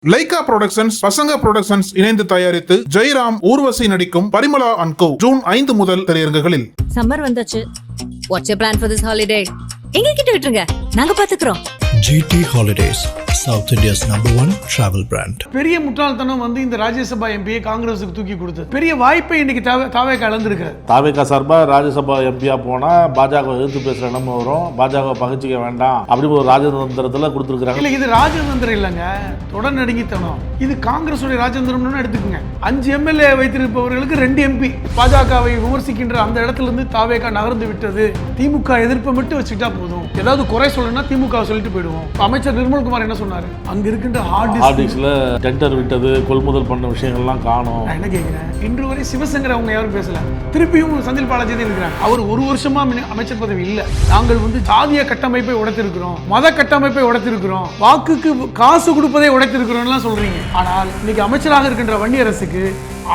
Lyca productions பசங்க productions இணைந்து தயாரித்து ஜெயராம் ஊர்வசி நடிக்கும் பரிமளா அண்ட் கோ ஜூன் 5 முதல் திரையரங்குகளில். சம்மர் வந்தாச்சு. What's your plan for this holiday? எங்க கிட்ட விட்டுருங்க, நாங்க பாத்துக்கிறோம். GT Holidays, South India's #1 travel brand. பெரிய முட்டாள்தனம் வந்து இந்த ராஜ்யசபா எம்பியை காங்கிரஸுக்கு தூக்கி கொடுத்தது. பெரிய வாய்ப்பை இன்னைக்கு தாவேக்கா இழந்திருக்கிறது. தாவேக்கா சார்பா ராஜ்யசபா எம்பியா போனா பாஜக எதிர்த்து பேசுற இடம் வரும், பாஜக பகிச்சிக்க வேண்டாம் அப்படி ஒரு ராஜதந்திரத்துல கொடுத்துருக்காங்க. இல்ல, இது ராஜதந்திரம் இல்லைங்க, தொடர் நடுங்கித்தனம். இது காங்கிரஸுடைய ராஜதந்திரம்னு எடுத்துக்கோங்க. 5 எம்எல்ஏ வைத்திருப்பவர்களுக்கு 2 எம்பி. பாஜகவை விமர்சிக்கின்ற அந்த இடத்துல இருந்து தாவேக்கா நகர்ந்து விட்டது. திமுக எதிர்ப்பை மட்டும் வச்சுக்கிட்டா போதும். ஏதாவது குறை சொல்லணும்னா திமுக சொல்லிட்டு போயிடுவோம். அமைச்சர் நிர்மல்குமார் என்ன சொன்னாரு? அங்க இருக்கின்ற ஹார்ட் டிஸ்க்ல டெண்டர் விட்டது, கொள்முதல் பண்ண விஷயங்கள்லாம் காணோம். நான் என்ன கேட்கிறேன், இன்று வரை சிவசங்கர் அவங்க யாரும் பேசல. திருப்பியும் செந்தில் பாலாஜி தான் இருக்கிறாங்க. அவர் 1 வருஷமா அமைச்சர் பதவி இல்ல. நாங்கள் வந்து சாதிய கட்டமைப்பை உடைத்திருக்கிறோம், மத கட்டமைப்பை உடைத்திருக்கிறோம், வாக்குக்கு காசு கொடுப்பதை உடைத்திருக்கிறோம் சொல்றீங்க. ஆனால் இன்னைக்கு அமைச்சராக இருக்கின்ற வன்னியரசுக்கு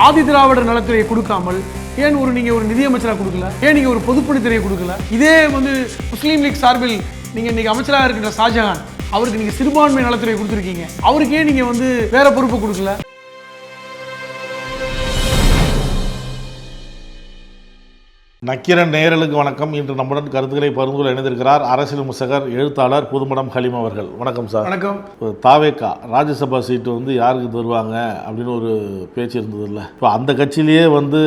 ஆதி திராவிடர் நலத்துறையை கொடுக்காமல் ஏன் நீங்க ஒரு நிதியமைச்சராக கொடுக்கல? ஏன் நீங்க ஒரு பொதுப்பணித்துறையை கொடுக்கல? இதே வந்து முஸ்லீம் லீக் சார்பில் நீங்க இன்னைக்கு அமைச்சராக இருக்கின்ற ஷாஜகான், அவருக்கு நீங்க சிறுபான்மை நலத்துறை கொடுத்துருக்கீங்க. அவருக்கு ஏன் நீங்க வந்து வேற பொறுப்பு கொடுக்கல? நக்கீரன் நேயர்களுக்கு வணக்கம். இன்று நம்முடன் கருத்துக்களை பகிர்ந்து இணைந்திருக்கிறார் அரசியல் விமர்சகர், எழுத்தாளர் புதுமடம் ஹலீம் அவர்கள். வணக்கம் சார். வணக்கம். தாவேக்கா ராஜ்யசபா சீட்டு வந்து யாருக்கு தருவாங்க அப்படின்னு ஒரு பேச்சு இருந்தது இல்லை? இப்போ அந்த கட்சியிலேயே வந்து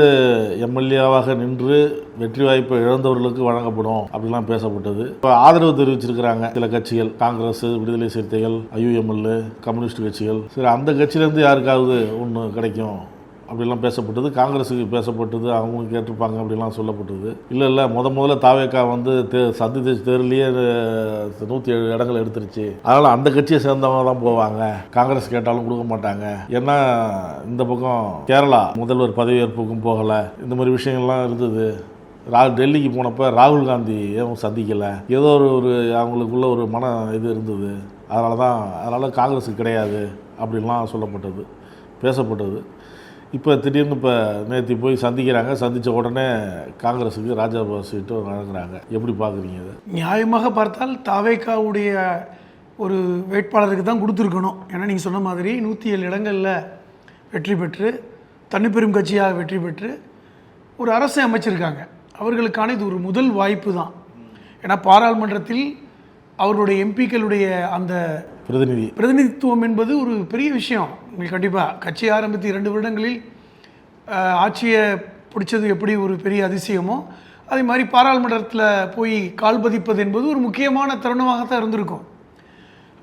எம்எல்ஏவாக நின்று வெற்றி வாய்ப்பை இழந்தவர்களுக்கு வழங்கப்படும் அப்படிலாம் பேசப்பட்டது. இப்போ ஆதரவு தெரிவிச்சிருக்கிறாங்க சில கட்சிகள், காங்கிரஸ், விடுதலை சிறுத்தைகள், IUML, கம்யூனிஸ்ட் கட்சிகள். சரி, அந்த கட்சியிலேருந்து யாருக்காவது ஒன்று கிடைக்கும் அப்படிலாம் பேசப்பட்டது. காங்கிரஸுக்கு பேசப்பட்டது, அவங்க கேட்டிருப்பாங்க அப்படிலாம் சொல்லப்பட்டது. இல்லை முதல்ல தாவேக்கா வந்து சந்தி தேர்தலையே 107 இடங்கள் எடுத்துருச்சு, அதனால் அந்த கட்சியை சேர்ந்தவங்க தான் போவாங்க, காங்கிரஸ் கேட்டாலும் கொடுக்க மாட்டாங்க. ஏன்னா இந்த பக்கம் கேரளா முதல்வர் பதவியேற்புக்கும் போகலை, இந்த மாதிரி விஷயங்கள்லாம் இருந்தது. டெல்லிக்கு போனப்போ ராகுல் காந்தி சந்திக்கலை, ஏதோ ஒரு அவங்களுக்குள்ள ஒரு மன இது இருந்தது, அதனால் காங்கிரஸுக்கு கிடையாது அப்படின்லாம் சொல்லப்பட்டது, பேசப்பட்டது. இப்போ திடீர்னு நேற்று போய் சந்திக்கிறாங்க. சந்தித்த உடனே காங்கிரஸுக்கு ராஜ்யசபா சீட்டு வழங்குறாங்க. எப்படி பார்க்குறீங்க இதை? நியாயமாக பார்த்தால் தாவேக்காவுடைய ஒரு வேட்பாளருக்கு தான் கொடுத்துருக்கணும். ஏன்னா நீங்கள் சொன்ன மாதிரி 107 இடங்களில் வெற்றி பெற்று தனிப்பெரும் கட்சியாக வெற்றி பெற்று ஒரு அரசை அமைச்சிருக்காங்க. அவர்களுக்கான இது ஒரு முதல் வாய்ப்பு தான். ஏன்னா பாராளுமன்றத்தில் அவர்களுடைய எம்பிக்களுடைய அந்த பிரதிநிதித்துவம் என்பது ஒரு பெரிய விஷயம். உங்களுக்கு கண்டிப்பாக கட்சி ஆரம்பித்து 2 வருடங்களில் ஆட்சியை பிடிச்சது எப்படி ஒரு பெரிய அதிசயமோ, அதே மாதிரி பாராளுமன்றத்தில் போய் கால் பதிப்பது என்பது ஒரு முக்கியமான தருணமாகத்தான் இருந்திருக்கும்.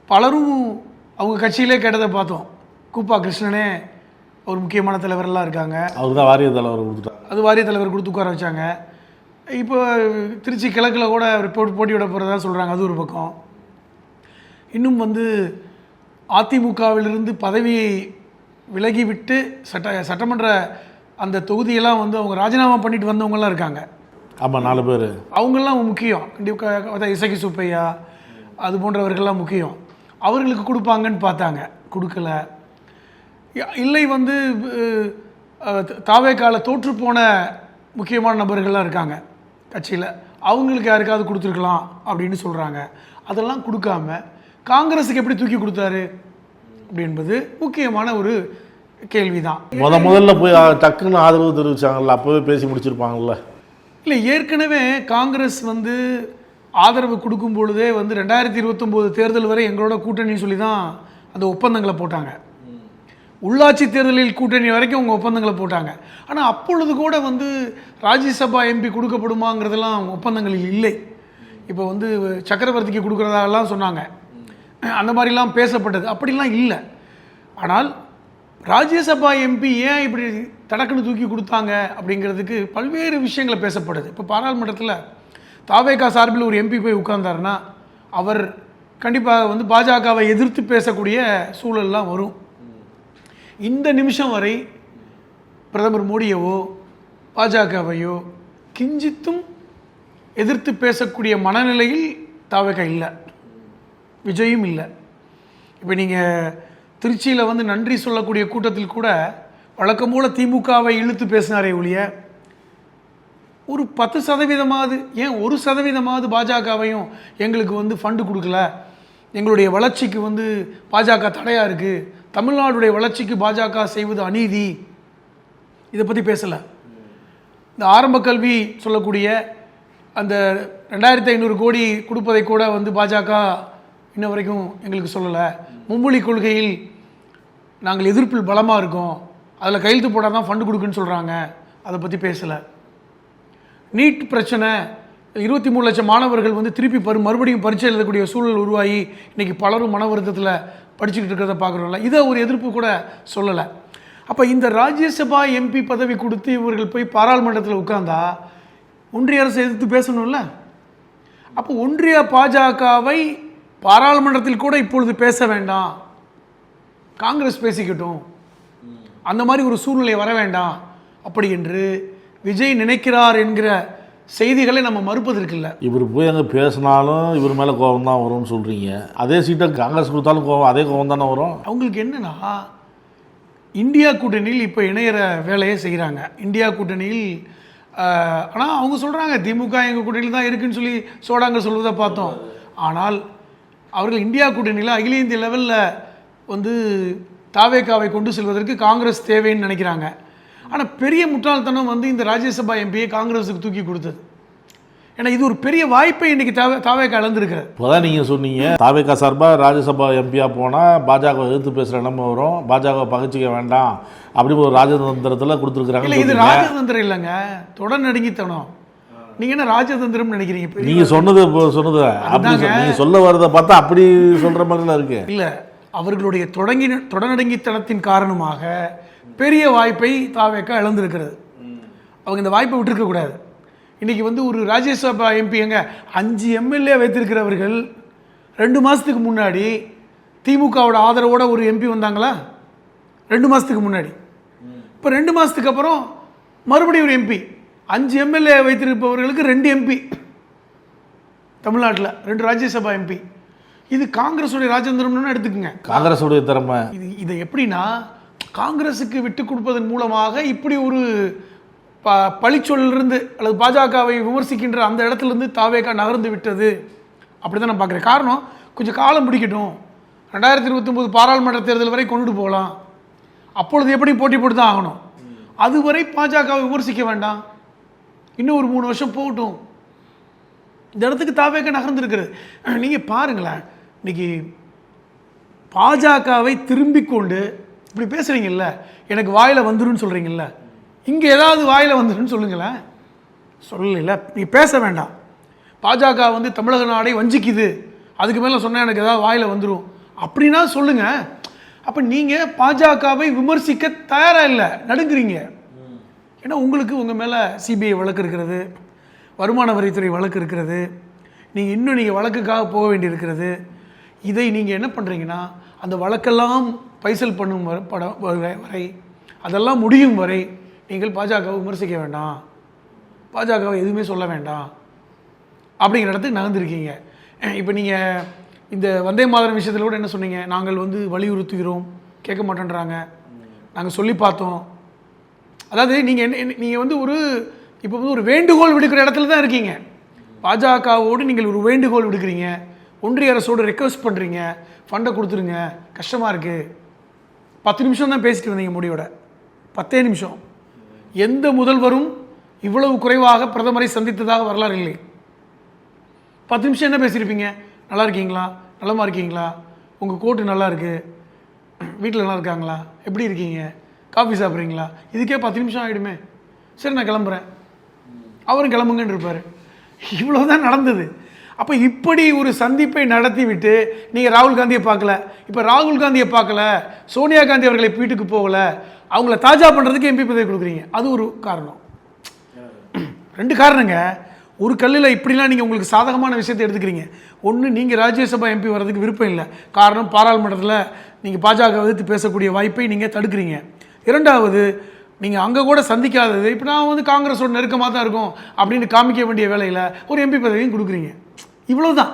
பலரும் அவங்க கட்சியிலே கேட்டதை பார்த்தோம். கூப்பா கிருஷ்ணனே ஒரு முக்கியமான தலைவரெல்லாம் இருக்காங்க, அவர் தான் வாரிய தலைவர் கொடுத்துட்டாங்க. அது வாரிய தலைவர் கொடுத்து உட்கார வச்சாங்க. இப்போ திருச்சி கிழக்கில் கூட போட்டியிட போகிறதா சொல்கிறாங்க. அது ஒரு பக்கம். இன்னும் வந்து அதிமுகவிலிருந்து பதவியை விலகிவிட்டு சட்டமன்ற அந்த தொகுதியெல்லாம் வந்து அவங்க ராஜினாமா பண்ணிட்டு வந்தவங்கலாம் இருக்காங்க. ஆமாம், 4 பேர். அவங்கெல்லாம் முக்கியம். கண்டிப்பாக இசக்கி சுப்பையா அது போன்றவர்கள்லாம் முக்கியம். அவர்களுக்கு கொடுப்பாங்கன்னு பார்த்தாங்க, கொடுக்கல. இல்லை வந்து தாவேக்கால தோற்று போன முக்கியமான நபர்கள்லாம் இருக்காங்க கட்சியில், அவங்களுக்கு யாருக்காவது கொடுத்துருக்கலாம் அப்படின்னு சொல்கிறாங்க. அதெல்லாம் கொடுக்காம காங்கிரஸுக்கு எப்படி தூக்கி கொடுத்தாரு அப்படின்பது முக்கியமான ஒரு கேள்விதான். முதல்ல போய் டக்குன்னு ஆதரவு தெரிவிச்சாங்கல்ல, அப்போவே பேசி முடிச்சிருப்பாங்கல்ல. இல்லை, ஏற்கனவே காங்கிரஸ் வந்து ஆதரவு கொடுக்கும் பொழுதே வந்து 2029 தேர்தல் வரை எங்களோட கூட்டணி சொல்லி தான் அந்த ஒப்பந்தங்களை போட்டாங்க. உள்ளாட்சி தேர்தலில் கூட்டணி வரைக்கும் அவங்க ஒப்பந்தங்களை போட்டாங்க. ஆனால் அப்பொழுது கூட வந்து ராஜ்யசபா எம்பி கொடுக்கப்படுமாங்கிறதெல்லாம் ஒப்பந்தங்களில் இல்லை. இப்போ வந்து சக்கரவர்த்திக்கு கொடுக்குறதாலாம் சொன்னாங்க, அந்த மாதிரிலாம் பேசப்பட்டது. அப்படிலாம் இல்லை. ஆனால் ராஜ்யசபா எம்பி ஏன் இப்படி தடக்குன்னு தூக்கி கொடுத்தாங்க அப்படிங்கிறதுக்கு பல்வேறு விஷயங்களை பேசப்படுது. இப்போ பாராளுமன்றத்தில் தாவேக்கா சார்பில் ஒரு எம்பி போய் உட்கார்ந்தாருன்னா அவர் கண்டிப்பாக வந்து பாஜகவை எதிர்த்து பேசக்கூடிய சூழல்லாம் வரும். இந்த நிமிஷம் வரை பிரதமர் மோடியவோ பாஜகவையோ கிஞ்சித்தும் எதிர்த்து பேசக்கூடிய மனநிலையில் தாவேக்கா இல்லை, விஜயும் இல்லை. இப்போ நீங்கள் திருச்சியில் வந்து நன்றி சொல்லக்கூடிய கூட்டத்தில் கூட வழக்கம் போல திமுகவை இழுத்து பேசினாரே ஒழிய ஒரு 10% ஏன் 1% பாஜகவையும் எங்களுக்கு வந்து ஃபண்டு கொடுக்கல, எங்களுடைய வளர்ச்சிக்கு வந்து பாஜக தடையாக இருக்குது, தமிழ்நாடுடைய வளர்ச்சிக்கு பாஜக செய்வது அநீதி, இதை பற்றி பேசலை. இந்த ஆரம்ப கல்வி சொல்லக்கூடிய அந்த 2500 கோடி கொடுப்பதை கூட வந்து பாஜக இன்ன வரைக்கும் எங்களுக்கு சொல்லலை. மும்மொழி கொள்கையில் நாங்கள் எதிர்ப்பில் பலமாக இருக்கோம், அதில் கையெழுத்து போட்டால் தான் ஃபண்டு கொடுக்குன்னு சொல்கிறாங்க, அதை பற்றி பேசலை. நீட் பிரச்சனை, 23 லட்சம் மாணவர்கள் வந்து திருப்பி மறுபடியும் பரீட்சை எழுதக்கூடிய சூழல் உருவாகி இன்றைக்கி பலரும் மன வருத்தத்தில் படிச்சுக்கிட்டு இருக்கிறத பார்க்குறோம்ல, இதை ஒரு எதிர்ப்பு கூட சொல்லலை. அப்போ இந்த ராஜ்யசபா எம்பி பதவி கொடுத்து இவர்கள் போய் பாராளுமன்றத்தில் உட்கார்ந்தா ஒன்றிய அரசு எதிர்த்து பேசணும்ல. அப்போ ஒன்றிய பாஜகவை பாராளுமன்றத்தில் கூட இப்பொழுது பேச வேண்டாம், காங்கிரஸ் பேசிக்கட்டும், அந்த மாதிரி ஒரு சூழ்நிலை வர வேண்டாம் அப்படி என்று விஜய் நினைக்கிறார் என்கிற செய்திகளை நம்ம மறுப்பதற்கு இல்லை. இவர் போய் அங்கே பேசினாலும் இவர் மேலே கோபம் தான் வரும்னு சொல்கிறீங்க. அதே சீட்டை காங்கிரஸ் கொடுத்தாலும் கோபம், அதே கோபம் தானே வரும். அவங்களுக்கு என்னன்னா, இந்தியா கூட்டணியில் இப்போ இணையிற வேலையை செய்கிறாங்க. இந்தியா கூட்டணியில் ஆனால் அவங்க சொல்கிறாங்க திமுக எங்கள் கூட்டணியில் தான் இருக்குன்னு சொல்லி சோடாங்க சொல்வதை பார்த்தோம். ஆனால் அவர்கள் இந்தியா கூட்டணியில் அகில இந்திய லெவலில் வந்து தாவேகாவை கொண்டு செல்வதற்கு காங்கிரஸ் தேவைன்னு நினைக்கிறாங்க. ஆனால் பெரிய முட்டாள்தனம் வந்து இந்த ராஜ்யசபா எம்பியை காங்கிரஸுக்கு தூக்கி கொடுத்தது. ஏன்னா இது ஒரு பெரிய வாய்ப்பை இன்னைக்கு தாவேகா இழந்திருக்கிறது. இப்போதான் நீங்கள் சொன்னீங்க தாவேகா சார்பாக ராஜ்யசபா எம்பியாக போனால் பாஜக எதிர்த்து பேசுகிற நிலைமை வரும், பாஜக பகிச்சிக்க வேண்டாம் அப்படி ஒரு ராஜதந்திரத்தில் கொடுத்துருக்குறாங்க. இல்லை, இது ராஜதந்திரம் இல்லைங்க, தொடர் நடுங்கித்தனம். நீங்கள் என்ன ராஜதந்திரம் நினைக்கிறீங்க? நீங்கள் சொன்னது அப்படி நீங்கள் சொல்ல வரதை பார்த்தா அப்படி சொல்கிற மாதிரிலாம் இருக்கு. இல்லை, அவர்களுடைய தொடர்நடுங்கித்தனத்தின் காரணமாக பெரிய வாய்ப்பை தாவேகா இழந்திருக்கிறது. அவங்க இந்த வாய்ப்பை விட்டுருக்க கூடாது. இன்றைக்கி வந்து ஒரு ராஜ்யசபா எம்பி எங்க 5 எம்எல்ஏ வைத்திருக்கிறவர்கள் 2 மாதத்துக்கு முன்னாடி திமுகவோட ஆதரவோட ஒரு எம்பி வந்தாங்களா? 2 மாதத்துக்கு முன்னாடி. இப்போ 2 மாதத்துக்கு அப்புறம் மறுபடியும் ஒரு எம்பி. 5 எம்எல்ஏ வைத்திருப்பவர்களுக்கு 2 எம்பி தமிழ்நாட்டில், 2 ராஜ்யசபா எம்பி. இது காங்கிரஸுடைய ராஜேந்திரம்னு எடுத்துக்கோங்க. காங்கிரஸுடைய திறமை இதை எப்படின்னா, காங்கிரஸுக்கு விட்டு கொடுப்பதன் மூலமாக இப்படி ஒரு பழிச்சொல்லிருந்து அல்லது பாஜகவை விமர்சிக்கின்ற அந்த இடத்துலேருந்து தாவேகா நகர்ந்து விட்டது அப்படி தான் நான் பார்க்குறேன். காரணம், கொஞ்சம் காலம் பிடிக்கட்டும், 2029 பாராளுமன்ற தேர்தல் வரை கொண்டுட்டு போகலாம், அப்பொழுது எப்படி போட்டி போட்டு தான் ஆகணும். அதுவரை பாஜகவை விமர்சிக்க வேண்டாம், இன்னும் ஒரு 3 வருஷம் போகட்டும். இந்த இடத்துக்கு தாவேகா நகர்ந்துருக்கிறது. நீங்கள் பாருங்களேன், இன்னைக்கு பாஜகவை திரும்பிக் கொண்டு இப்படி பேசுகிறீங்கல்ல, எனக்கு வாயில் வந்துருன்னு சொல்கிறீங்கல்ல, இங்கே ஏதாவது வாயில் வந்துருன்னு சொல்லுங்களேன். சொல்லல, நீ பேச வேண்டாம். பாஜக வந்து தமிழக நாடை வஞ்சிக்குது, அதுக்கு மேலே சொன்னால் எனக்கு ஏதாவது வாயில் வந்துடும் அப்படின்னா சொல்லுங்கள். அப்போ நீங்கள் பாஜகவை விமர்சிக்க தயாராக இல்லை, நடுங்குறீங்க. ஏன்னா உங்களுக்கு உங்கள் மேலே சிபிஐ வழக்கு இருக்கிறது, வருமான வரித்துறை வழக்கு இருக்கிறது, நீங்கள் வழக்குக்காக போக வேண்டியிருக்கிறது. இதை நீங்கள் என்ன பண்ணுறீங்கன்னா, அந்த வழக்கெல்லாம் பைசல் பண்ணும் வரை, அதெல்லாம் முடியும் வரை நீங்கள் பாஜகவை விமர்சிக்க வேண்டாம், பாஜகவை எதுவுமே சொல்ல வேண்டாம் அப்படிங்கிற இடத்துக்கு நகர்ந்துருக்கீங்க. இப்போ நீங்கள் இந்த வந்தே மாதரம் விஷயத்தில் கூட என்ன சொன்னீங்க, நாங்கள் வந்து வலியுறுத்துகிறோம், கேட்க மாட்டேன்றாங்க, நாங்கள் சொல்லி பார்த்தோம். அதாவது நீங்கள் வந்து இப்போ வந்து ஒரு வேண்டுகோள் விடுக்கிற இடத்துல தான் இருக்கீங்க. பாஜகவோடு நீங்கள் ஒரு வேண்டுகோள் விடுக்கிறீங்க, ஒன்றிய அரசோடு ரெக்வஸ்ட் பண்ணுறீங்க, ஃபண்டை கொடுத்துருங்க, கஷ்டமாக இருக்குது. 10 நிமிஷம் தான் பேசிட்டு வந்தீங்க மோடியோட, 10 நிமிஷம். எந்த முதல்வரும் இவ்வளவு குறைவாக பிரதமரை சந்தித்ததாக வரலாறு இல்லை. 10 நிமிஷம் என்ன பேசியிருப்பீங்க? நல்லா இருக்கீங்களா, நலமாக இருக்கீங்களா, உங்கள் கோட்டு நல்லா இருக்குது, வீட்டில் நல்லா இருக்காங்களா, எப்படி இருக்கீங்க, காஃபி சாப்பிட்றீங்களா, இதுக்கே 10 நிமிஷம் ஆகிடுமே. சரி நான் கிளம்புறேன், அவரும் கிளம்புங்கன்னு இருப்பார். இவ்வளோதான் நடந்தது. அப்போ இப்படி ஒரு சந்திப்பை நடத்தி விட்டு நீங்கள் ராகுல் காந்தியை பார்க்கல, இப்போ ராகுல் காந்தியை பார்க்கல, சோனியா காந்தி அவர்களை வீட்டுக்கு போகல, அவங்கள தாஜா பண்ணுறதுக்கு எம்பி பதவி கொடுக்குறீங்க. அது ஒரு காரணம். 2 காரணங்க. ஒரு கல்லில் இப்படிலாம் நீங்கள் உங்களுக்கு சாதகமான விஷயத்தை எடுத்துக்கிறீங்க. ஒன்று, நீங்கள் ராஜ்யசபா எம்பி வர்றதுக்கு விருப்பம் இல்லை, காரணம் பாராளுமன்றத்தில் நீங்கள் பாஜக எதிர்த்து பேசக்கூடிய வாய்ப்பை நீங்கள் தடுக்கிறீங்க. 2வது, நீங்கள் அங்கே கூட சந்திக்காதது, இப்போ நான் வந்து காங்கிரஸோட நெருக்கமாக தான் இருக்கும் அப்படின்னு காமிக்க வேண்டிய வேலையில் ஒரு எம்பி பதவியும் கொடுக்குறீங்க. இவ்வளோதான்.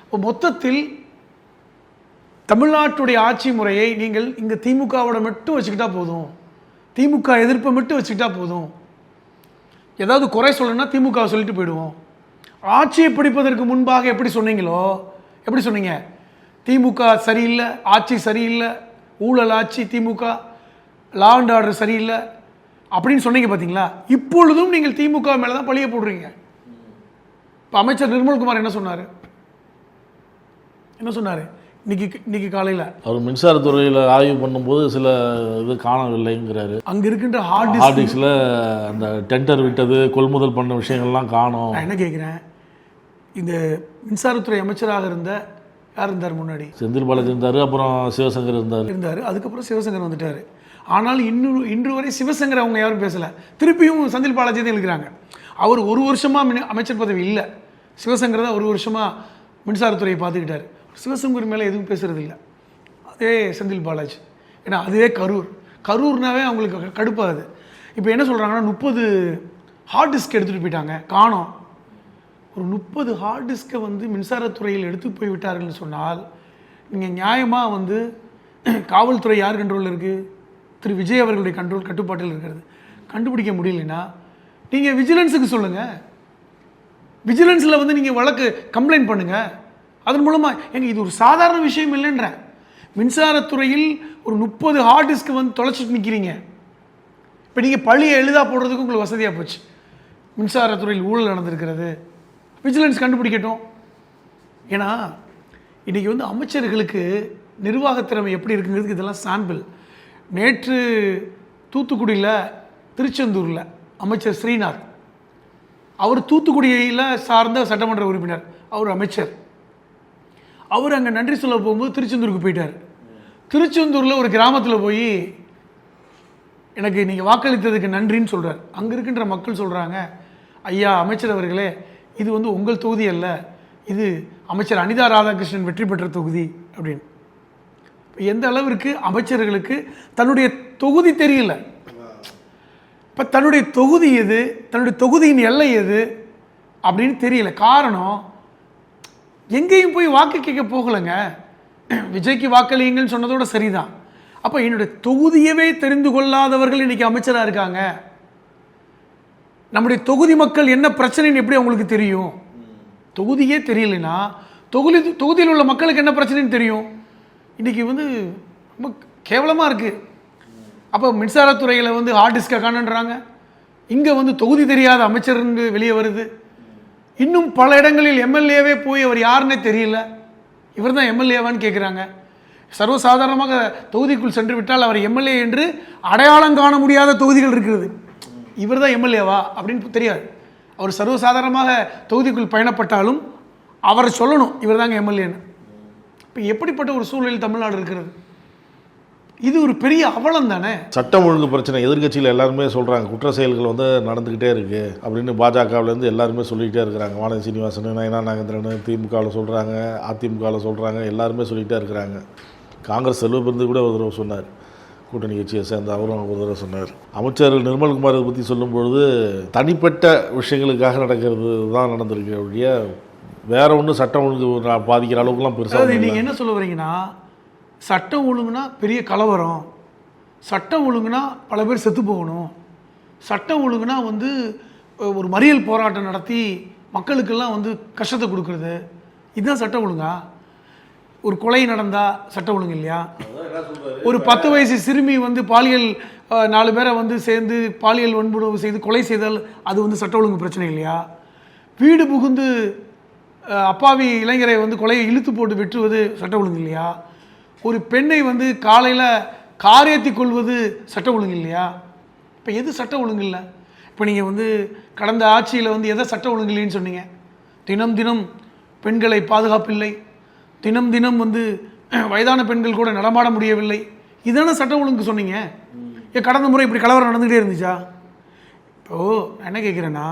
இப்போ மொத்தத்தில் தமிழ்நாட்டுடைய ஆட்சி முறையை நீங்கள் இங்கே திமுகவோட மட்டும் வச்சுக்கிட்டா போதும், திமுக எதிர்ப்பை மட்டும் வச்சுக்கிட்டா போதும். ஏதாவது குறை சொல்லணும்னா திமுக சொல்லிட்டு போயிடுவோம். ஆட்சியை பிடிப்பதற்கு முன்பாக எப்படி சொன்னீங்களோ, எப்படி சொன்னீங்க, திமுக சரியில்லை, ஆட்சி சரியில்லை, ஊழல் ஆட்சி, திமுக லா அண்ட் ஆர்டர் சரியில்லை அப்படின்னு சொன்னீங்க பார்த்தீங்களா? இப்பொழுதும் நீங்கள் திமுக மேலே தான் பழிய போடுறீங்க. இப்போ அமைச்சர் நிர்மல்குமார் என்ன சொன்னார்? இன்னைக்கு காலையில் அவர் மின்சாரத்துறையில் ஆய்வு பண்ணும்போது சில இது காணவில்லைங்கிறாரு. அங்கே இருக்கின்ற ஹார்ட் டிஸ்கில் அந்த டெண்டர் விட்டது, கொள்முதல் பண்ண விஷயங்கள்லாம் காணோம். நான் என்ன கேட்குறேன், இந்த மின்சாரத்துறை அமைச்சராக இருந்த யார் இருந்தார் முன்னாடி? செந்தில் பாலாஜி இருந்தார், அப்புறம் சிவசங்கர் இருந்தார். அதுக்கப்புறம் சிவசங்கர் வந்துட்டார். ஆனால் இன்று வரை சிவசங்கர் அவங்க யாரும் பேசலை. திருப்பியும் செந்தில் பாலாஜி தான் இருக்கிறாங்க. அவர் ஒரு வருஷமாக அமைச்சர் பதவி இல்லை. சிவசங்கர் தான் ஒரு வருஷமாக மின்சாரத்துறையை பார்த்துக்கிட்டார். சிவசங்கர் மேலே எதுவும் பேசுறது இல்லை. அதே செந்தில் பாலாஜி, ஏன்னா அதுவே கரூர்னாவே அவங்களுக்கு கடுப்பாகுது. இப்போ என்ன சொல்கிறாங்கன்னா 30 ஹார்ட் டிஸ்க் எடுத்துகிட்டு போயிட்டாங்க, காணோம். ஒரு 30 ஹார்ட் டிஸ்கை வந்து மின்சாரத்துறையில் எடுத்து போய் விட்டார்கள்னு சொன்னால் நீங்கள் நியாயமாக வந்து காவல்துறை யார் கண்ட்ரோலில் இருக்குது? திரு விஜய் அவர்களுடைய கட்டுப்பாட்டில் இருக்கிறது. கண்டுபிடிக்க முடியலன்னா நீங்கள் விஜிலன்ஸுக்கு சொல்லுங்கள். விஜிலன்ஸில் வந்து நீங்கள் வழக்கு கம்ப்ளைண்ட் பண்ணுங்கள். அதன் மூலமாக எங்கள் இது ஒரு சாதாரண விஷயம் இல்லைன்றேன். மின்சாரத்துறையில் ஒரு 30 ஹார்ட் டிஸ்க்கு வந்து தொலைச்சிட்டு நிற்கிறீங்க. இப்போ நீங்கள் பழியை எளிதாக போடுறதுக்கு உங்களுக்கு வசதியாக போச்சு. மின்சாரத்துறையில் ஊழல் நடந்திருக்கிறது, விஜிலன்ஸ் கண்டுபிடிக்கட்டும். ஏன்னா இன்றைக்கி வந்து அமைச்சர்களுக்கு நிர்வாகத்திறமை எப்படி இருக்குங்கிறதுக்கு இதெல்லாம் சாம்பிள். நேற்று தூத்துக்குடியில், திருச்செந்தூரில் அமைச்சர் ஸ்ரீநாத், அவர் தூத்துக்குடியில் சார்ந்த சட்டமன்ற உறுப்பினர், அவர் அமைச்சர். அவர் அங்கே நன்றி சொல்ல போகும்போது திருச்செந்தூருக்கு போயிட்டார். திருச்செந்தூரில் ஒரு கிராமத்தில் போய் எனக்கு நீங்கள் வாக்களித்ததுக்கு நன்றின்னு சொல்கிறார். அங்கே இருக்கின்ற மக்கள் சொல்கிறாங்க, ஐயா அமைச்சர் அவர்களே, இது வந்து உங்கள் தொகுதி அல்ல, இது அமைச்சர் அனிதா ராதாகிருஷ்ணன் வெற்றி பெற்ற தொகுதி அப்படின்னு. எந்த அளவிற்கு அமைச்சர்களுக்கு தன்னுடைய தொகுதி தெரியல. இப்போ தன்னுடைய தொகுதி எது, தன்னுடைய தொகுதியின் எல்லை எது அப்படின்னு தெரியல. காரணம், எங்கேயும் போய் வாக்கு கேட்க போகலைங்க. விஜய்க்கு வாக்களியுங்கள்னு சொன்னதோட சரிதான். அப்போ என்னுடைய தொகுதியவே தெரிந்து கொள்ளாதவர்கள் இன்னைக்கு அமைச்சராக இருக்காங்க. நம்முடைய தொகுதி மக்கள் என்ன பிரச்சனைன்னு எப்படி அவங்களுக்கு தெரியும்? தொகுதியே தெரியலைன்னா தொகுதியில் உள்ள மக்களுக்கு என்ன பிரச்சனைன்னு தெரியும்? இன்றைக்கி வந்து ரொம்ப கேவலமாக இருக்குது. அப்போ மின்சாரத்துறையில் வந்து ஹார்ட் டிஸ்கை காணுன்றாங்க, இங்கே வந்து தொகுதி தெரியாத அமைச்சர்னு வெளியே வருது. இன்னும் பல இடங்களில் எம்எல்ஏவே போய் அவர் யாருன்னே தெரியல, இவர் தான் எம்எல்ஏவான்னு கேட்குறாங்க. சர்வசாதாரணமாக தொகுதிக்குள் சென்று விட்டால் அவர் எம்எல்ஏ என்று அடையாளம் காண முடியாத தொகுதிகள் இருக்கிறது. இவர் தான் எம்எல்ஏவா அப்படின்னு தெரியாது. அவர் சர்வசாதாரணமாக தொகுதிக்குள் பயணப்பட்டாலும் அவரை சொல்லணும் இவர் தாங்க எம்எல்ஏன்னு. இப்போ எப்படிப்பட்ட ஒரு சூழலில் தமிழ்நாடு இருக்கிறது? இது ஒரு பெரிய அவலம் தானே. சட்டம் ஒழுங்கு பிரச்சனை எதிர்கட்சியில் எல்லாருமே சொல்கிறாங்க, குற்ற செயல்கள் வந்து நடந்துக்கிட்டே இருக்குது அப்படின்னு பாஜகவிலேருந்து எல்லாருமே சொல்லிக்கிட்டே இருக்கிறாங்க. வானதி சீனிவாசன், நயனா நாகேந்திரன் திமுகவில் சொல்கிறாங்க, அதிமுகவில் சொல்கிறாங்க, எல்லாருமே சொல்லிக்கிட்டே இருக்கிறாங்க. காங்கிரஸ் செல்வபிருந்து கூட ஒரு தடவை சொன்னார், கூட்டணி கட்சியை சேர்ந்த அவரும் ஒரு தடவை சொன்னார். அமைச்சர் நிர்மல்குமார் பற்றி சொல்லும்பொழுது தனிப்பட்ட விஷயங்களுக்காக நடக்கிறது தான் நடந்திருக்கு ஒழிய வேற ஒன்றும் சட்டம் ஒழுங்கு பாதிக்கிற அளவுக்குலாம் பெருசாக. நீங்கள் என்ன சொல்ல வரீங்கன்னா, சட்டம் ஒழுங்குனா பெரிய கலவரம், சட்டம் ஒழுங்குனா பல பேர் செத்து போகணும், சட்டம் ஒழுங்குனா வந்து ஒரு மறியல் போராட்டம் நடத்தி மக்களுக்கெல்லாம் வந்து கஷ்டத்தை கொடுக்குறது, இதுதான் சட்டம் ஒழுங்கா? ஒரு கொலை நடந்தால் சட்டம் ஒழுங்கு இல்லையா? ஒரு 10 வயசு சிறுமி வந்து பாலியல் 4 பேரை வந்து சேர்ந்து பாலியல் வன்புணர்வு செய்து கொலை செய்தால் அது வந்து சட்ட ஒழுங்கு பிரச்சனை இல்லையா? வீடு புகுந்து அப்பாவி இளைஞரை வந்து கொலையை இழுத்து போட்டு வெட்டுவது சட்ட ஒழுங்கு இல்லையா? ஒரு பெண்ணை வந்து காலையில் காரியத்தி கொள்வது சட்ட ஒழுங்கு இல்லையா? இப்போ எது சட்ட ஒழுங்கு இல்லை? இப்போ நீங்கள் வந்து கடந்த ஆட்சியில் வந்து எதை சட்ட ஒழுங்கு இல்லைன்னு சொன்னீங்க? தினம் தினம் பெண்களை பாதுகாப்பில்லை, தினம் தினம் வந்து வயதான பெண்கள் கூட நடமாட முடியவில்லை, இதான சட்ட ஒழுங்கு சொன்னீங்க. கடந்த முறை இப்படி கலவரம் நடந்துகிட்டே இருந்துச்சா? இப்போது நான் என்ன கேட்குறேன்னா,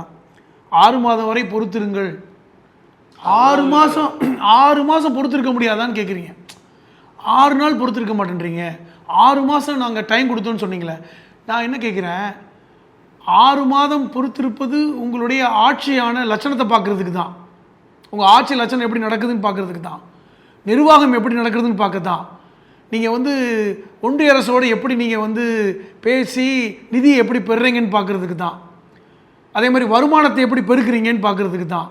6 மாதம் வரை பொறுத்திருங்கள். 6 மாதம் பொறுத்திருக்க முடியாதான்னு கேட்குறீங்க. 6 நாள் பொறுத்திருக்க மாட்டேன்றீங்க. 6 மாதம் நாங்கள் டைம் கொடுத்தோன்னு சொன்னீங்களே. நான் என்ன கேட்குறேன், 6 மாதம் பொறுத்திருப்பது உங்களுடைய ஆட்சியான லட்சணத்தை பார்க்குறதுக்கு தான், உங்கள் ஆட்சி லட்சணம் எப்படி நடக்குதுன்னு பார்க்குறதுக்கு தான், நிர்வாகம் எப்படி நடக்குதுன்னு பார்க்க தான். நீங்கள் வந்து ஒன்றிய அரசோடு எப்படி நீங்கள் வந்து பேசி நிதியை எப்படி பெறுறீங்கன்னு பார்க்குறதுக்கு தான், அதே மாதிரி வருமானத்தை எப்படி பெருக்கிறீங்கன்னு பார்க்குறதுக்கு தான்.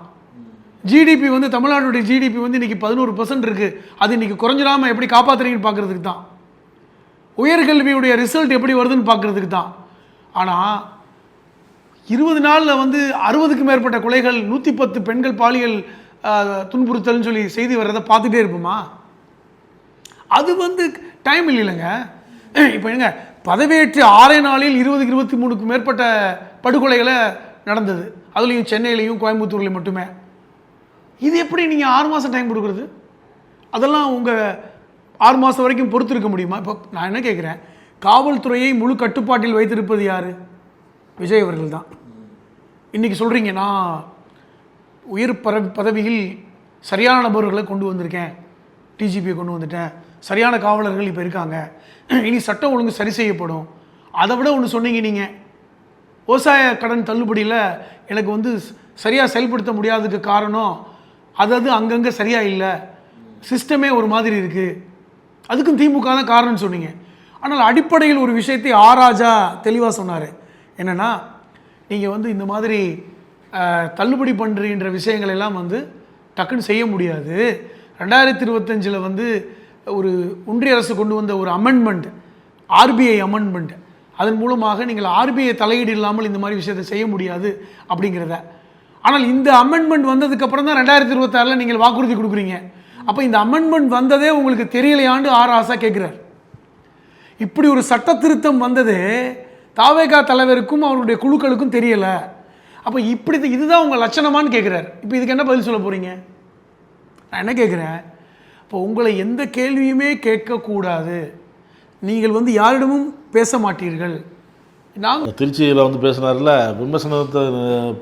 ஜிடிபி வந்து தமிழ்நாட்டுடைய ஜிடிபி வந்து இன்றைக்கி 11% இருக்குது, அது இன்றைக்கி குறைஞ்சிடாமல் எப்படி காப்பாற்றுறீங்கன்னு பார்க்குறதுக்கு தான். உயர்கல்வியுடைய ரிசல்ட் எப்படி வருதுன்னு பார்க்குறதுக்கு தான். ஆனால் 20 நாளில் வந்து 60க்கும் மேற்பட்ட கொலைகள், 110 பெண்கள் பாலியல் துன்புறுத்தல்னு சொல்லி செய்தி வர்றதை பார்த்துட்டே இருப்போமா? அது வந்து டைம் இல்லைங்க. இப்போ எங்க பதவியேற்று 6 நாளில் 20-23க்கும் மேற்பட்ட படுகொலைகளை நடந்தது, அதுலேயும் சென்னையிலையும் கோயம்புத்தூர்லையும் மட்டுமே. இது எப்படி நீங்கள் 6 மாதம் டைம் கொடுக்குறது? அதெல்லாம் உங்கள் 6 மாதம் வரைக்கும் பொறுத்து இருக்க முடியுமா? இப்போ நான் என்ன கேட்குறேன், காவல்துறையை முழு கட்டுப்பாட்டில் வைத்திருப்பது யார்? விஜய் அவர்கள் தான். இன்றைக்கி சொல்கிறீங்க நான் உயர் பதவியில் சரியான நபர்களை கொண்டு வந்திருக்கேன், டிஜிபியை கொண்டு வந்துட்டேன், சரியான காவலர்கள் இப்போ இருக்காங்க, இனி சட்டம் ஒழுங்கு சரி செய்யப்படும். அதை விட ஒன்று சொன்னீங்க நீங்கள், விவசாய கடன் தள்ளுபடியில் எனக்கு வந்து சரியாக செயல்படுத்த முடியாததுக்கு காரணம் அதாவது அங்கங்கே சரியாக இல்லை, சிஸ்டமே ஒரு மாதிரி இருக்குது, அதுக்கும் திமுக தான் காரணம்னு சொன்னீங்க. ஆனால் அடிப்படையில் ஒரு விஷயத்தை ஆராஜா தெளிவாக சொன்னார். என்னென்னா, நீங்கள் வந்து இந்த மாதிரி தள்ளுபடி பண்ணுறீன்ற விஷயங்கள் எல்லாம் வந்து டக்குன்னு செய்ய முடியாது. 2025 வந்து ஒரு ஒன்றிய அரசு கொண்டு வந்த ஒரு அமெண்ட்மெண்ட், ஆர்பிஐ அமெண்ட்மெண்ட், அதன் மூலமாக நீங்கள் ஆர்பிஐ தலையீடு இல்லாமல் இந்த மாதிரி விஷயத்தை செய்ய முடியாது அப்படிங்கிறத. ஆனால் இந்த அமெண்ட்மெண்ட் வந்ததுக்கப்புறம் தான் 2026 நீங்கள் வாக்குறுதி கொடுக்குறீங்க. அப்போ இந்த அமெண்ட்மெண்ட் வந்ததே உங்களுக்கு தெரியலையாண்டு ஆசா கேட்குறார். இப்படி ஒரு சட்ட திருத்தம் வந்ததே தாவேகா தலைவருக்கும் அவருடைய குழுக்களுக்கும் தெரியலை. அப்போ இப்படி இதுதான் உங்கள் லட்சணமானு கேட்குறாரு. இப்போ இதுக்கு என்ன பதில் சொல்ல போகிறீங்க? நான் என்ன கேட்குறேன், இப்போ உங்களை எந்த கேள்வியுமே கேட்கக்கூடாது, நீங்கள் வந்து யாரிடமும் பேச மாட்டீர்கள். நாங்கள் திருச்சியில் வந்து பேசினார்ல, விமர்சனத்தை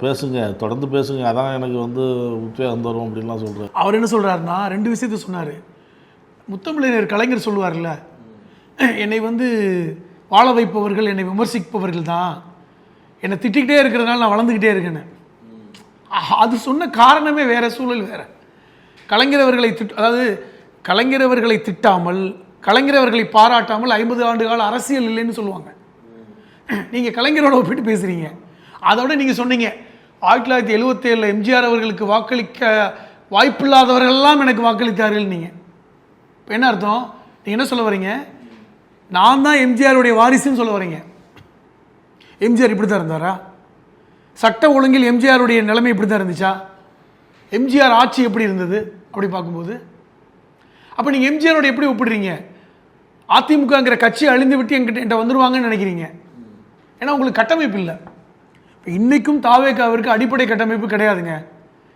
பேசுங்க, தொடர்ந்து பேசுங்க, அதான் எனக்கு வந்து உத்வேகம் தரும் அப்படின்லாம் சொல்கிறார். அவர் என்ன சொல்கிறாருன்னா 2 விஷயத்த சொன்னார். முத்தமிழர் கலைஞர் சொல்லுவார்ல, என்னை வந்து வாழ வைப்பவர்கள் என்னை விமர்சிப்பவர்கள் தான், என்னை திட்டிக்கிட்டே இருக்கிறதுனால நான் வளர்ந்துக்கிட்டே இருக்கேன்னு. அது சொன்ன காரணமே வேறு, சூழல் வேறு. கலைஞரவர்களை அதாவது கலைஞரவர்களை திட்டாமல், கலைஞரவர்களை பாராட்டாமல் 50 ஆண்டு கால அரசியல் இல்லைன்னு சொல்லுவாங்க. நீங்கள் கலைஞரோட ஒப்பிட்டு பேசுகிறீங்க. அதோட நீங்கள் சொன்னீங்க 1977 எம்ஜிஆர் அவர்களுக்கு வாக்களிக்க வாய்ப்பில்லாதவர்கள்லாம் எனக்கு வாக்களித்தார்கள். நீங்கள் இப்போ என்ன அர்த்தம்? நீங்கள் என்ன சொல்ல வரீங்க? நான் தான் எம்ஜிஆருடைய வாரிசுன்னு சொல்ல வரீங்க. எம்ஜிஆர் இப்படி தான் இருந்தாரா? சட்ட ஒழுங்கில் எம்ஜிஆருடைய நிலைமை இப்படி தான் இருந்துச்சா? எம்ஜிஆர் ஆட்சி எப்படி இருந்தது அப்படி பார்க்கும்போது? அப்போ நீங்கள் எம்ஜிஆரோட எப்படி ஒப்பிடுறீங்க? அதிமுகங்கிற கட்சி அழிந்து விட்டு என்கிட்ட வந்துடுவாங்கன்னு நினைக்கிறீங்க. ஏன்னா உங்களுக்கு கட்டமைப்பு இல்லை. இப்போ இன்றைக்கும் தாவேகாவிற்கு அடிப்படை கட்டமைப்பு கிடையாதுங்க.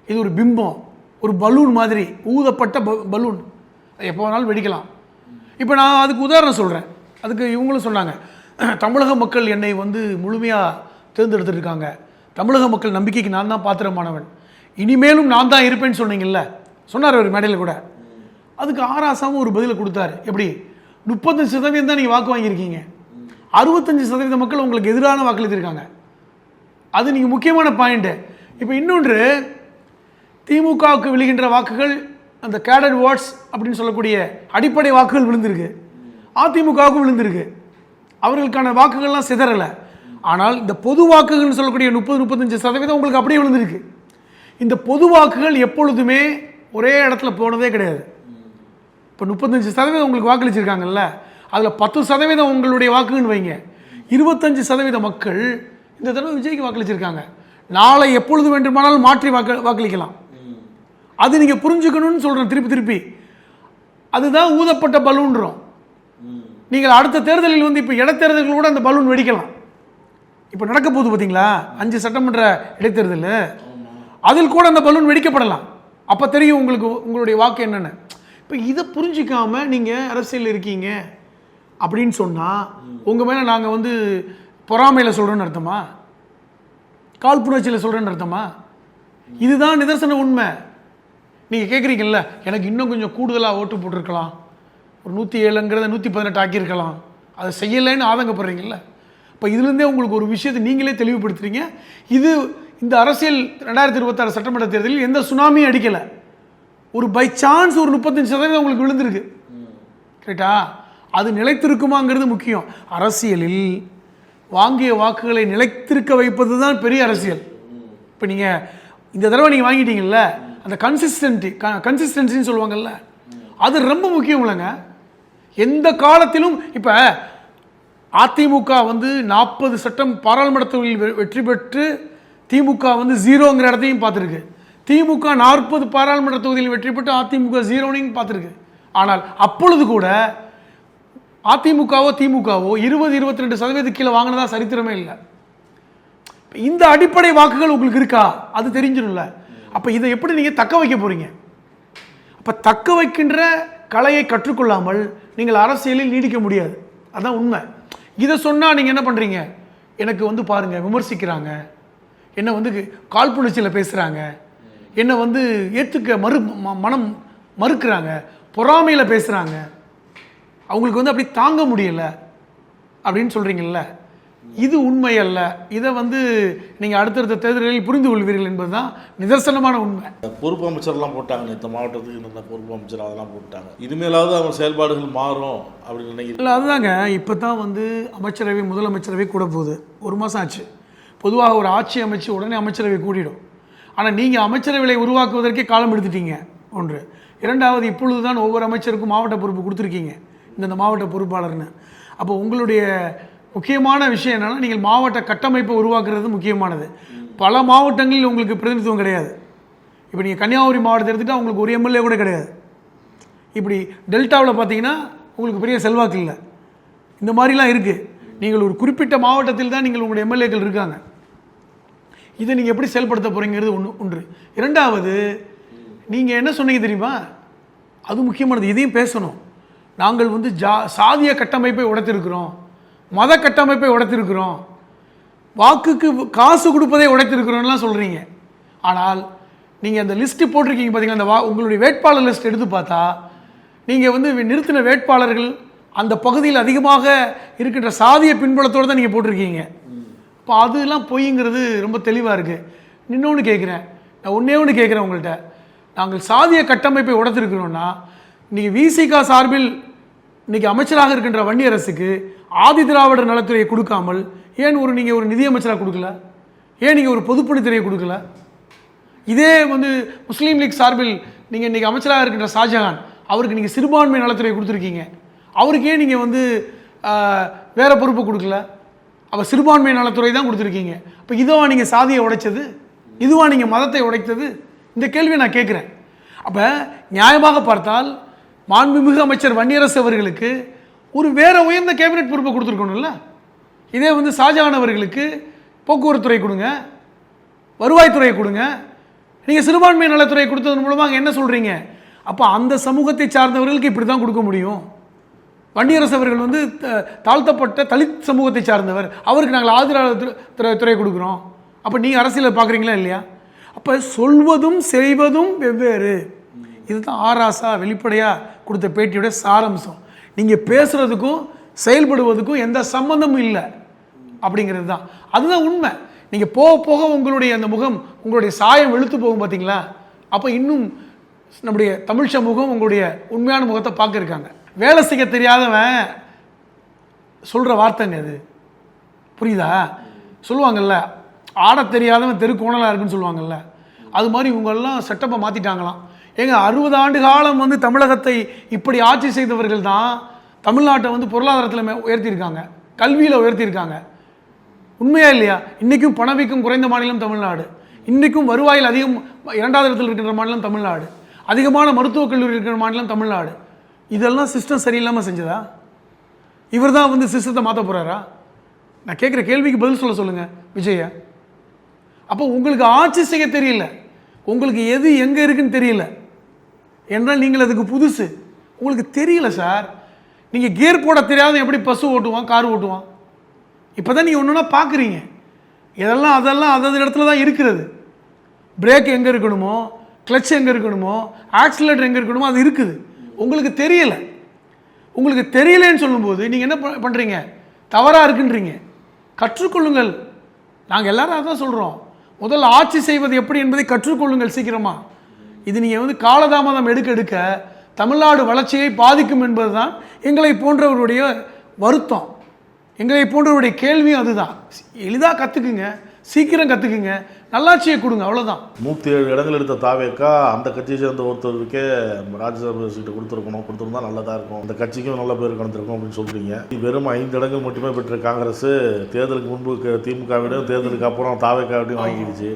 இது ஒரு பிம்பம், ஒரு பலூன் மாதிரி, ஊதப்பட்ட பலூன், எப்போ வேணாலும் வெடிக்கலாம். இப்போ நான் அதுக்கு உதாரணம் சொல்கிறேன். அதுக்கு இவங்களும் சொன்னாங்க, தமிழக மக்கள் என்னை வந்து முழுமையாக தேர்ந்தெடுத்துருக்காங்க, தமிழக மக்கள் நம்பிக்கைக்கு நான் தான் பாத்திரமானவன், இனிமேலும் நான் தான் இருப்பேன்னு சொன்னீங்கல்ல, சொன்னார் ஒரு மேடையில் கூட. அதுக்கு ஆராசாவும் ஒரு பதிலை கொடுத்தாரு. எப்படி? 35% தான் நீங்கள் வாக்கு வாங்கியிருக்கீங்க, 65% மக்கள் உங்களுக்கு எதிரான வாக்களித்திருக்காங்க. அது நீங்கள் முக்கியமான பாயிண்ட்டு. இப்போ இன்னொன்று, திமுகவுக்கு விழுகின்ற வாக்குகள் அந்த கேடட் வாட்ஸ் அப்படின்னு சொல்லக்கூடிய அடிப்படை வாக்குகள் விழுந்திருக்கு, அதிமுகவுக்கும் விழுந்திருக்கு. அவர்களுக்கான வாக்குகள்லாம் சிதறலை. ஆனால் இந்த பொது வாக்குகள்னு சொல்லக்கூடிய 30-35% உங்களுக்கு அப்படியே விழுந்திருக்கு. இந்த பொது வாக்குகள் எப்பொழுதுமே ஒரே இடத்துல போனதே கிடையாது. இப்போ 35% உங்களுக்கு வாக்களிச்சிருக்காங்கல்ல, அதில் 10% உங்களுடைய வாக்குன்னு வைங்க, 25% மக்கள் இந்த தடவை விஜய்க்கு வாக்களிச்சிருக்காங்க. நாளை எப்பொழுது வேண்டுமானாலும் மாற்றி வாக்களிக்கலாம். அது நீங்கள் புரிஞ்சுக்கணும்னு சொல்கிறேன் திருப்பி. அதுதான் ஊதப்பட்ட பலூன்றோம். நீங்கள் அடுத்த தேர்தலில் வந்து இப்போ இடைத்தேர்தல்கள் கூட அந்த பலூன் வெடிக்கலாம். இப்போ நடக்க போகுது பார்த்தீங்களா, 5 சட்டமன்ற இடைத்தேர்தல், அதில் கூட அந்த பலூன் வெடிக்கப்படலாம். அப்போ தெரியும் உங்களுக்கு உங்களுடைய வாக்கு என்னென்னு. இப்போ இதை புரிஞ்சிக்காம நீங்கள் அரசியல் இருக்கீங்க அப்படின்னு சொன்னால் உங்கள் மேலே நாங்கள் வந்து பொறாமையில் சொல்கிறோன்னு அர்த்தமா? காழ்ப்புணர்ச்சியில் சொல்கிறேன்னு அர்த்தமா? இதுதான் நிதர்சன உண்மை. நீங்கள் கேட்குறீங்கல்ல, எனக்கு இன்னும் கொஞ்சம் கூடுதலாக ஓட்டு போட்டிருக்கலாம், ஒரு 107ங்கிறத 118 ஆக்கியிருக்கலாம், அதை செய்யலைன்னு ஆதங்கப்படுறீங்கல்ல. இப்போ இதுலேருந்தே உங்களுக்கு ஒரு விஷயத்தை நீங்களே தெளிவுபடுத்துறீங்க. இது இந்த அரசியல் 2026 சட்டமன்ற தேர்தலில் எந்த சுனாமியும் அடிக்கலை. ஒரு பை சான்ஸ் ஒரு 35% உங்களுக்கு விழுந்திருக்கு, கரெக்டா? அது நிலைத்திருக்குமாங்கிறது முக்கியம். அரசியலில் வாங்கிய வாக்குகளை நிலைத்திருக்க வைப்பது தான் பெரிய அரசியல். இப்போ நீங்கள் இந்த தடவை நீங்கள் வாங்கிட்டீங்கல்ல, அந்த கன்சிஸ்டன்சின்னு சொல்லுவாங்கல்ல, அது ரொம்ப முக்கியம் இல்லைங்க. எந்த காலத்திலும் இப்போ அதிமுக வந்து 40 சட்டம் பாராளுமன்றத்தில் வெற்றி பெற்று திமுக வந்து 0ங்கிற இடத்தையும் பார்த்துருக்கு. திமுக 40 பாராளுமன்ற தொகுதியில் வெற்றி பெற்று அதிமுக 0ன்னு பார்த்துருக்கு. ஆனால் அப்பொழுது கூட அதிமுகவோ திமுகவோ 20-22% கீழே வாங்கினதா சரித்திரமே இல்லை. இந்த அடிப்படை வாக்குகள் உங்களுக்கு இருக்கா அது தெரிஞ்சிடும்ல. அப்போ இதை எப்படி நீங்கள் தக்க வைக்க போறீங்க? அப்போ தக்க வைக்கின்ற கலையை கற்றுக்கொள்ளாமல் நீங்கள் அரசியலில் நீடிக்க முடியாது. அதான் உண்மை. இதை சொன்னால் நீங்கள் என்ன பண்ணுறீங்க? எனக்கு வந்து பாருங்கள் விமர்சிக்கிறாங்க, என்னை வந்து காழ்ப்புணர்ச்சியில் பேசுகிறாங்க, என்னை வந்து ஏற்றுக்க மனம் மறுக்கிறாங்க, பொறாமையில் பேசுகிறாங்க, அவங்களுக்கு வந்து அப்படி தாங்க முடியல அப்படின்னு சொல்கிறீங்கல்ல, இது உண்மை அல்ல. இதை வந்து நீங்கள் அடுத்தடுத்த தேர்தலில் புரிந்து கொள்வீர்கள் என்பது தான் நிதர்சனமான உண்மை. பொறுப்பு அமைச்சர்லாம் போட்டாங்க, இந்த மாவட்டத்துக்கு இந்த பொறுப்பு அமைச்சர் அதெல்லாம் போட்டாங்க. இனிமேலாவது அவங்க செயல்பாடுகள் மாறும் அப்படின்னு நினைக்கிறேன். இல்லை அதுதாங்க, இப்போ தான் வந்து அமைச்சரவை முதலமைச்சரவை கூட போகுது. 1 மாதம் ஆச்சு. பொதுவாக ஒரு ஆட்சி அமைச்சு உடனே அமைச்சரவை கூடிடும். ஆனால் நீங்கள் அமைச்சரவையை உருவாக்குவதற்கே காலம் எடுத்துட்டீங்க. ஒன்று. இரண்டாவது, இப்பொழுது தான் ஒவ்வொரு அமைச்சருக்கும் மாவட்ட பொறுப்பு கொடுத்துருக்கீங்க, இந்த மாவட்ட பொறுப்பாளர்னு. அப்போ உங்களுடைய முக்கியமான விஷயம் என்னென்னா, நீங்கள் மாவட்ட கட்டமைப்பை உருவாக்குறது முக்கியமானது. பல மாவட்டங்களில் உங்களுக்கு பிரதிநிதித்துவம் கிடையாது. இப்போ நீங்கள் கன்னியாகுமரி மாவட்டத்தை எடுத்துகிட்டால் உங்களுக்கு ஒரு எம்எல்ஏ கூட கிடையாது. இப்படி டெல்டாவில் பார்த்தீங்கன்னா உங்களுக்கு பெரிய செல்வாக்கு இல்லை. இந்த மாதிரிலாம் இருக்குது. நீங்கள் ஒரு குறிப்பிட்ட மாவட்டத்தில் தான் நீங்கள் உங்களுடைய எம்எல்ஏக்கள் இருக்காங்க. இதை நீங்கள் எப்படி செயல்படுத்த போகிறீங்கிறது ஒன்று. இரண்டாவது, நீங்கள் என்ன சொன்னீங்க தெரியுமா? அது முக்கியமானது. இதையும் பேசணும். நாங்கள் வந்து சாதிய கட்டமைப்பை உடைத்திருக்கிறோம், மத கட்டமைப்பை உடைத்திருக்கிறோம், வாக்குக்கு காசு கொடுப்பதை உடைத்திருக்கிறோம்லாம் சொல்கிறீங்க. ஆனால் நீங்கள் அந்த லிஸ்ட்டு போட்டிருக்கீங்க பார்த்தீங்களா, உங்களுடைய வேட்பாளர் லிஸ்ட் எடுத்து பார்த்தா நீங்கள் வந்து நிறுத்தின வேட்பாளர்கள் அந்த பகுதியில் அதிகமாக இருக்கின்ற சாதிய பின்புலத்தோடு தான் நீங்கள் போட்டிருக்கீங்க. இப்போ அதெல்லாம் பொய்ங்கிறது ரொம்ப தெளிவாக இருக்குது. இன்னொன்று கேட்குறேன், நான் ஒன்று கேட்குறேன் உங்கள்கிட்ட. நாங்கள் சாதிய கட்டமைப்பை உடைத்திருக்கிறோன்னா, இன்றைக்கி விசிகா சார்பில் இன்றைக்கி அமைச்சராக இருக்கின்ற வன்னியரசுக்கு ஆதி திராவிடர் நலத்துறையை கொடுக்காமல் ஏன் நீங்கள் ஒரு நிதியமைச்சராக கொடுக்கல? ஏன் நீங்கள் ஒரு பொதுப்பணித்துறையை கொடுக்கல? இதே வந்து முஸ்லீம் லீக் சார்பில் நீங்கள் இன்றைக்கி அமைச்சராக இருக்கின்ற ஷாஜஹான், அவருக்கு நீங்கள் சிறுபான்மை நலத்துறையை கொடுத்துருக்கீங்க. அவருக்கு ஏன் நீங்கள் வந்து வேறு பொறுப்பு கொடுக்கல? அவர் சிறுபான்மை நலத்துறை தான் கொடுத்துருக்கீங்க. இப்போ இதுவா நீங்கள் சாதியை உடைச்சது? இதுவா நீங்கள் மதத்தை உடைத்தது? இந்த கேள்வியை நான் கேட்குறேன். அப்போ நியாயமாக பார்த்தால் மாண்புமிகு அமைச்சர் வன்னியரசு அவர்களுக்கு ஒரு வேறு உயர்ந்த கேபினெட் பொறுப்பை கொடுத்துருக்கணும்ல. இதே வந்து ஷாஜஹான் அவர்களுக்கு போக்குவரத்துறை கொடுங்க, வருவாய்த்துறையை கொடுங்க. நீங்கள் சிறுபான்மை நலத்துறையை கொடுத்ததன் மூலமாக என்ன சொல்கிறீங்க? அப்போ அந்த சமூகத்தை சார்ந்தவர்களுக்கு இப்படி தான் கொடுக்க முடியும். வன்னியரசு அவர்கள் வந்து தாழ்த்தப்பட்ட தலித் சமூகத்தை சார்ந்தவர், அவருக்கு நாங்கள் ஆதரவு துறை கொடுக்குறோம். அப்போ நீங்கள் அரசியல் பார்க்குறீங்களா இல்லையா? அப்போ சொல்வதும் செய்வதும் வெவ்வேறு. இதுதான் ஆராசா வெளிப்படையாக கொடுத்த பேட்டியோட சாரம்சம். நீங்கள் பேசுகிறதுக்கும் செயல்படுவதுக்கும் எந்த சம்மந்தமும் இல்லை அப்படிங்கிறது தான். அதுதான் உண்மை. நீங்கள் போக போக உங்களுடைய அந்த முகம், உங்களுடைய சாயம் வெளுத்து போகும் பார்த்தீங்களா? அப்போ இன்னும் நம்முடைய தமிழ் சமூகம் உங்களுடைய உண்மையான முகத்தை பார்க்க இருக்காங்க. வேலை செய்ய தெரியாதவன் சொல்கிற வார்த்தைங்க அது, புரியுதா? சொல்லுவாங்கல்ல, ஆட தெரியாதவன் தெரு கோணலாக இருக்குன்னு சொல்லுவாங்கல்ல, அது மாதிரி இவங்கெல்லாம் செட்டப்பை மாற்றிட்டாங்களாம். ஏங்க 60 ஆண்டு காலம் வந்து தமிழகத்தை இப்படி ஆட்சி செய்தவர்கள் தான் தமிழ்நாட்டை வந்து பொருளாதாரத்தில் உயர்த்தியிருக்காங்க, கல்வியில் உயர்த்தியிருக்காங்க. உண்மையா இல்லையா? இன்றைக்கும் பணவீக்கம் குறைந்த மாநிலம் தமிழ்நாடு, இன்றைக்கும் வருவாயில் அதிகம் 2வது இடத்தில் இருக்கின்ற மாநிலம் தமிழ்நாடு, அதிகமான மருத்துவக் கல்லூரி இருக்கிற மாநிலம் தமிழ்நாடு. இதெல்லாம் சிஸ்டம் சரியில்லாமல் செஞ்சதா? இவர் தான் வந்து சிஸ்டத்தை மாற்ற போகிறாரா? நான் கேட்குற கேள்விக்கு பதில் சொல்லுங்கள் விஜய. அப்போ உங்களுக்கு ஆட்சி செய்ய தெரியல, உங்களுக்கு எது எங்கே இருக்குன்னு தெரியல என்றால் நீங்கள் அதுக்கு புதுசு, உங்களுக்கு தெரியல சார். நீங்கள் கியர் போட தெரியாத எப்படி பஸ் ஓட்டுவான், கார் ஓட்டுவான்? இப்போ தான் நீங்கள் ஒன்று ஒன்றா பார்க்குறீங்க. அதெல்லாம் அதது இடத்துல தான் இருக்கிறது. பிரேக் எங்கே இருக்கணுமோ, கிளச் எங்கே இருக்கணுமோ, ஆக்சிலேட்டர் எங்கே இருக்கணுமோ அது இருக்குது. உங்களுக்கு தெரியலை. உங்களுக்கு தெரியலன்னு சொல்லும்போது நீங்கள் என்ன பண்ணுறீங்க? தவறாக இருக்குன்றீங்க. கற்றுக்கொள்ளுங்கள். நாங்கள் எல்லாரும் அதான் சொல்கிறோம். முதல்ல ஆட்சி செய்வது எப்படி என்பதை கற்றுக்கொள்ளுங்கள் சீக்கிரமாக. இது நீங்கள் வந்து காலதாமதம் எடுக்க தமிழ்நாடு வளர்ச்சியை பாதிக்கும் என்பது தான் எங்களை போன்றவருடைய வருத்தம், எங்களை போன்றவருடைய கேள்வியும் அதுதான். எளிதாக கற்றுக்குங்க, சீக்கிரம் கற்றுக்குங்க, நல்லாட்சியை கொடுங்க, அவ்வளோதான். 107 இடங்கள் எடுத்த தாவேக்கா அந்த கட்சியை சேர்ந்த ஒருத்தருக்கே ராஜ்யசபா சீட்டு கொடுத்துருந்தா நல்லதாக இருக்கும், அந்த கட்சிக்கும் நல்ல பேர் கிடைச்சிருக்கும் அப்படின்னு சொல்கிறீங்க. வெறும் 5 இடங்கள் மட்டுமே பெற்ற காங்கிரஸ் தேர்தலுக்கு முன்பு திமுகவிடம் தேர்தலுக்கு அப்புறம் தாவேக்காவிடையும் வாங்கிடுச்சு,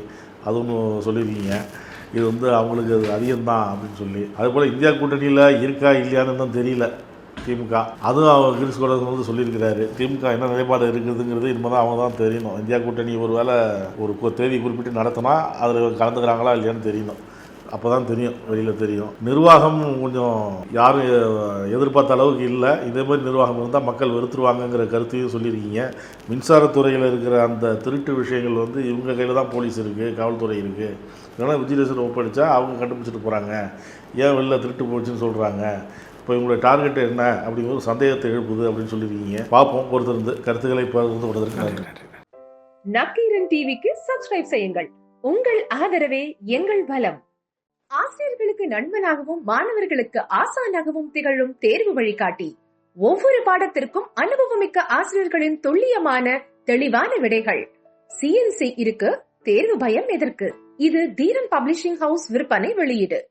அது ஒன்று சொல்லியிருக்கீங்க. இது வந்து அவங்களுக்கு அதிகம்தான் அப்படின்னு சொல்லி, அதுபோல் இந்தியா கூட்டணியில் இருக்கா இல்லையான்னு தான் தெரியல திமுக. அதுவும் அவர் கிரீஷ் கோடன் வந்து சொல்லியிருக்கிறாரு. திமுக என்ன நிலைப்பாடு இருக்குதுங்கிறது இனிமேல் தான் அவங்க தான் தெரியணும். இந்தியா கூட்டணி ஒரு வேளை ஒரு தேதி குறிப்பிட்டு நடத்தினா அதில் கலந்துக்கிறாங்களா இல்லையான்னு தெரியணும். அப்போ தான் தெரியும், வெளியில் தெரியும். நிர்வாகம் கொஞ்சம் யாரும் எதிர்பார்த்த அளவுக்கு இல்லை. இதே மாதிரி நிர்வாகம் இருந்தால் மக்கள் வெறுத்துருவாங்கங்கிற கருத்தையும் சொல்லியிருக்கீங்க. மின்சாரத்துறையில் இருக்கிற அந்த திருட்டு விஷயங்கள் வந்து இவங்க கையில் தான் போலீஸ் இருக்குது, காவல்துறை இருக்குது. இதனால் விஜிலேஷன் ஒப்படைச்சா அவங்க கண்டுபிடிச்சிட்டு போகிறாங்க, ஏன் வெளில திருட்டு போச்சுன்னு சொல்கிறாங்க. இப்போ இவங்களோட டார்கெட் என்ன அப்படிங்கிற ஒரு சந்தேகத்தை எழுப்புது அப்படின்னு சொல்லியிருக்கீங்க. பார்ப்போம், பொறுத்திருந்து கருத்துக்களை பகிர்ந்து கொண்டதற்கு நன்றி. நக்கீரன் டிவிக்கு சப்ஸ்கிரைப் செய்யுங்கள். உங்கள் ஆதரவே எங்கள் பலம். ஆசிரியர்களுக்கு நண்பனாகவும் மாணவர்களுக்கு ஆசானாகவும் திகழும் தேர்வு வழிகாட்டி. ஒவ்வொரு பாடத்திற்கும் அனுபவமிக்க ஆசிரியர்களின் துல்லியமான தெளிவான விடைகள். CNC இருக்கு, தேர்வு பயம் எதற்கு? இது தீரன் பப்ளிஷிங் ஹவுஸ் விற்பனை வெளியீடு.